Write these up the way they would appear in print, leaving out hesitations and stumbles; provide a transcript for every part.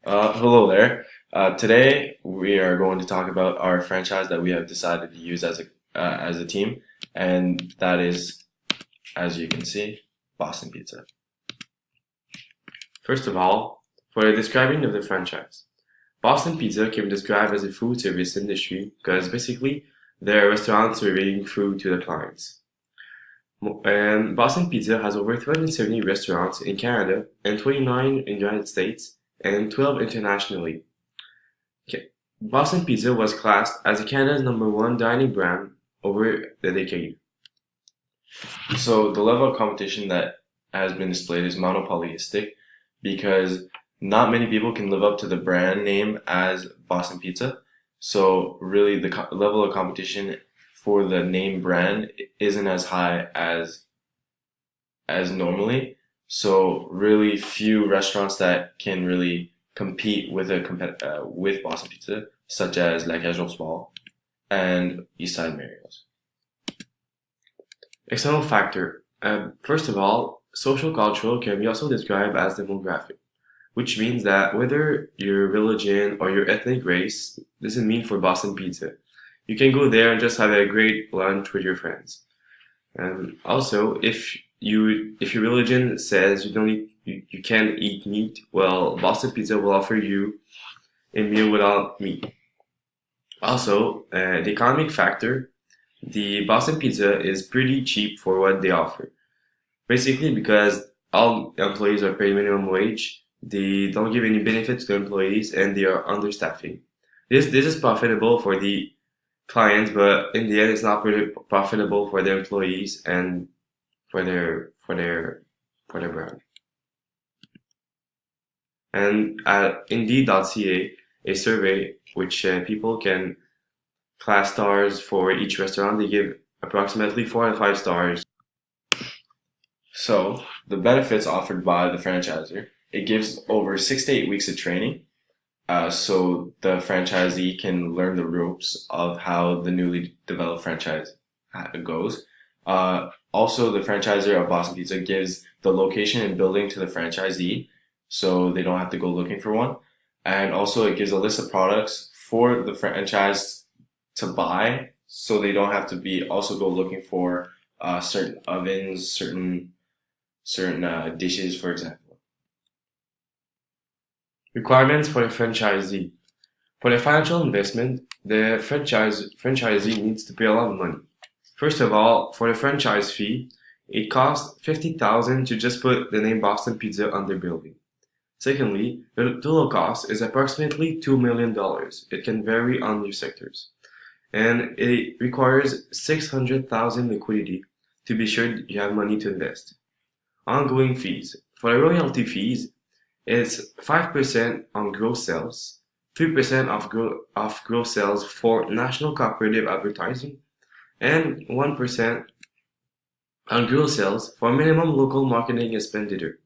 Hello there. Today we are going to talk about our franchise that we have decided to use as a team, and that is, as you can see, Boston Pizza. First of all, for the describing of the franchise, Boston Pizza can be described as a food service industry because basically they're a restaurant serving food to the clients. And Boston Pizza has over 370 restaurants in Canada and 29 in the United States and 12 internationally. Okay. Boston Pizza was classed as Canada's #1 dining brand over the decade. So the level of competition that has been displayed is monopolistic because not many people can live up to the brand name as Boston Pizza. So really the level of competition for the name brand isn't as high as normally. So really few restaurants that can really compete with with Boston Pizza, such as La Cage aux Sports and Eastside Mario's. External factor. First of all, social cultural can be also described as demographic, which means that whether your religion or your ethnic race doesn't mean for Boston Pizza. You can go there and just have a great lunch with your friends. Also, if your religion says you can't eat meat, well, Boston Pizza will offer you a meal without meat. Also, the economic factor, the Boston Pizza is pretty cheap for what they offer. Basically, because all employees are paid minimum wage, they don't give any benefit to the employees, and they are understaffing. This is profitable for the clients, but in the end, it's not really profitable for the employees and for their brand. And at Indeed.ca, a survey which people can class stars for each restaurant, they give approximately 4 to 5 stars. So the benefits offered by the franchisor, it gives over 6 to 8 weeks of training. So the franchisee can learn the ropes of how the newly developed franchise goes. Also, the franchisor of Boston Pizza gives the location and building to the franchisee, so they don't have to go looking for one. And also, it gives a list of products for the franchise to buy, so they don't have to be also go looking for certain ovens, certain dishes, for example. Requirements for the franchisee. For the financial investment, the franchisee needs to pay a lot of money. First of all, for the franchise fee, it costs $50,000 to just put the name Boston Pizza on their building. Secondly, the total cost is approximately $2 million. It can vary on your sectors. And it requires $600,000 liquidity to be sure you have money to invest. Ongoing fees. For the royalty fees, it's 5% on gross sales, 3% of gross sales for national cooperative advertising, and 1% on gross sales for minimum local marketing expenditure,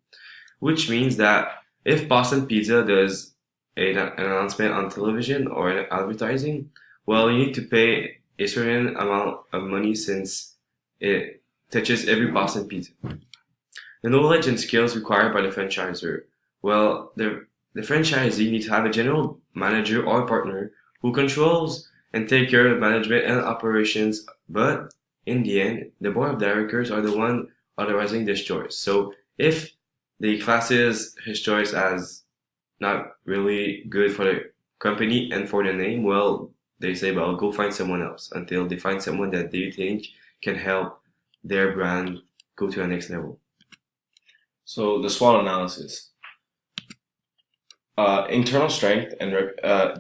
which means that if Boston Pizza does an announcement on television or an advertising, well, you need to pay a certain amount of money since it touches every Boston Pizza. The knowledge and skills required by the franchisor. Well, the franchisee needs to have a general manager or partner who controls and take care of management and operations, but in the end, the board of directors are the one authorizing this choice. So if the classes his choice as not really good for the company and for the name, well, they say, well, go find someone else until they find someone that they think can help their brand go to the next level. So the SWOT analysis. Internal strength and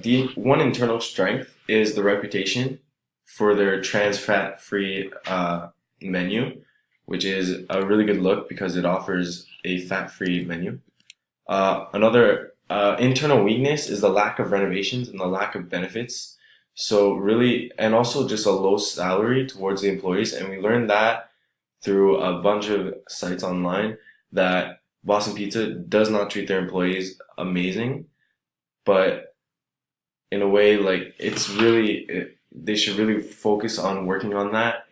the one internal strength is the reputation for their trans fat free menu, which is a really good look because it offers a fat free menu. Another internal weakness is the lack of renovations and the lack of benefits. So really, and also just a low salary towards the employees, and we learned that through a bunch of sites online that Boston Pizza does not treat their employees amazing, but in a way, like they should really focus on working on that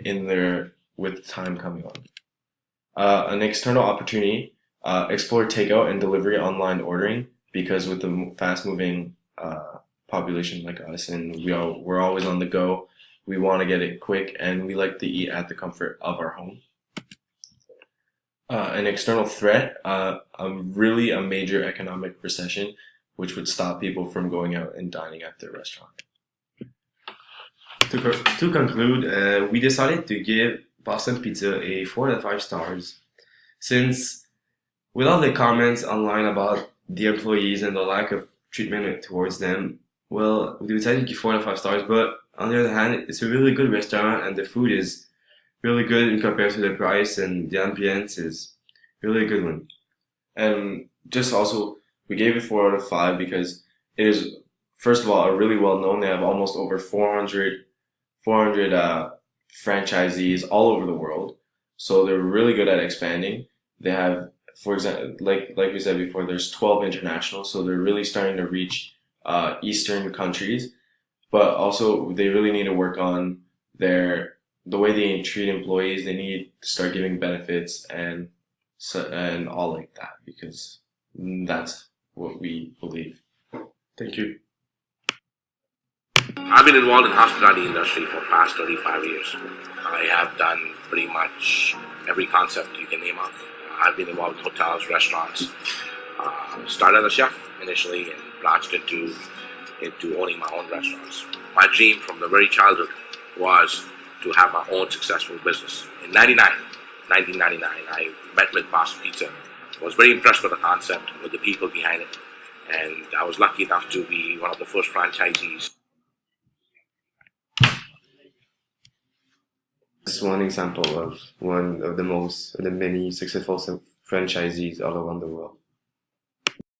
with time coming on. An external opportunity, explore takeout and delivery online ordering because with the fast-moving population like us, and we're always on the go. We want to get it quick, and we like to eat at the comfort of our home. An external threat, really a major economic recession, which would stop people from going out and dining at their restaurant. To conclude, we decided to give Boston Pizza a 4 out of 5 stars, since with all the comments online about the employees and the lack of treatment towards them, well, we decided to give 4 out of 5 stars, but on the other hand, it's a really good restaurant and the food is really good in comparison to the price, and the ambience is really a good one. And just also, we gave it 4 out of 5 because it is, first of all, a really well known. They have almost over 400 franchisees all over the world. So they're really good at expanding. They have, for example, like we said before, there's 12 international, so they're really starting to reach Eastern countries. But also, they really need to work on the way they treat employees. They need to start giving benefits and all like that, because that's what we believe. Thank you. I've been involved in the hospitality industry for the past 35 years. I have done pretty much every concept you can name of. I've been involved in hotels, restaurants. Started as a chef initially and branched into owning my own restaurants. My dream from the very childhood was to have my own successful business. In 1999, I met with Boston Pizza. I was very impressed with the concept, with the people behind it, and I was lucky enough to be one of the first franchisees. This is one example of one of the many successful franchisees all around the world.